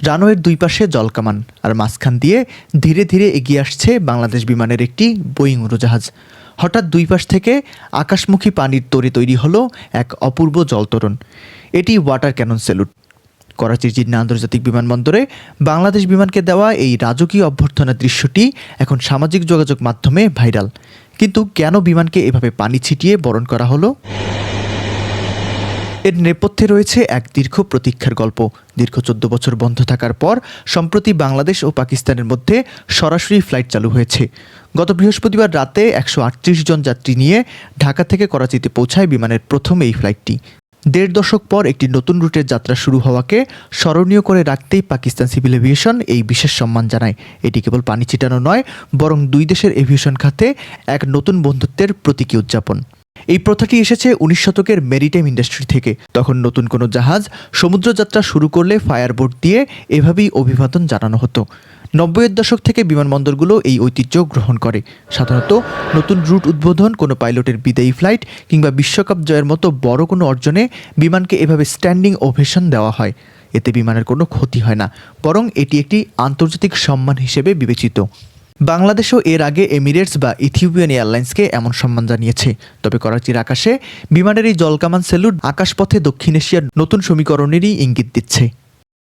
রানওয়ের দুই পাশে জলকামান আর মাঝখান দিয়ে ধীরে ধীরে এগিয়ে আসছে বাংলাদেশ বিমানের একটি বোয়িং উড়োজাহাজ। হঠাৎ দুই পাশ থেকে আকাশমুখী পানির তরে তৈরি হলো এক অপূর্ব জলতরণ। এটি ওয়াটার ক্যানন স্যালুট। করাচির জিন্নাহ আন্তর্জাতিক বিমানবন্দরে বাংলাদেশ বিমানকে দেওয়া এই রাজকীয় অভ্যর্থনার দৃশ্যটি এখন সামাজিক যোগাযোগ মাধ্যমে ভাইরাল। কিন্তু কেন বিমানকে এভাবে পানি ছিটিয়ে বরণ করা হলো? এর নেপথ্যে রয়েছে এক দীর্ঘ প্রতীক্ষার গল্প। দীর্ঘ 14 বছর বন্ধ থাকার পর সম্প্রতি বাংলাদেশ ও পাকিস্তানের মধ্যে সরাসরি ফ্লাইট চালু হয়েছে। গত বৃহস্পতিবার রাতে 138 জন যাত্রী নিয়ে ঢাকা থেকে করাচিতে পৌঁছায় বিমানের প্রথম এই ফ্লাইটটি। 1.5 দশক পর একটি নতুন রুটের যাত্রা শুরু হওয়াকে স্মরণীয় করে রাখতেই পাকিস্তান সিভিল এভিয়েশন এই বিশেষ সম্মান জানায়। এটি কেবল পানি ছিটানো নয়, বরং দুই দেশের এভিয়েশন খাতে এক নতুন বন্ধুত্বের প্রতীকী উদযাপন। এই প্রথাটি এসেছে 19 শতকের মেরিটাইম ইন্ডাস্ট্রি থেকে। তখন নতুন কোনো জাহাজ সমুদ্রযাত্রা শুরু করলে ফায়ারবোট দিয়ে এভাবেই অভিবাদন জানানো হতো। 90-এর দশক থেকে বিমানবন্দরগুলো এই ঐতিহ্য গ্রহণ করে। সাধারণত নতুন রুট উদ্বোধন, কোনো পাইলটের বিদায়ী ফ্লাইট কিংবা বিশ্বকাপ জয়ের মতো বড় কোনো অর্জনে বিমানকে এভাবে স্ট্যান্ডিং ওভেশন দেওয়া হয়। এতে বিমানের কোনো ক্ষতি হয় না, বরং এটি একটি আন্তর্জাতিক সম্মান হিসেবে বিবেচিত। বাংলাদেশও এর আগে এমিরেটস বা ইথিওপিয়ান এয়ারলাইন্সকে এমন সম্মান জানিয়েছে। তবে করাচির আকাশে বিমানের এই জলকামান স্যালুট আকাশপথে দক্ষিণ এশিয়ার নতুন সমীকরণেরই ইঙ্গিত দিচ্ছে।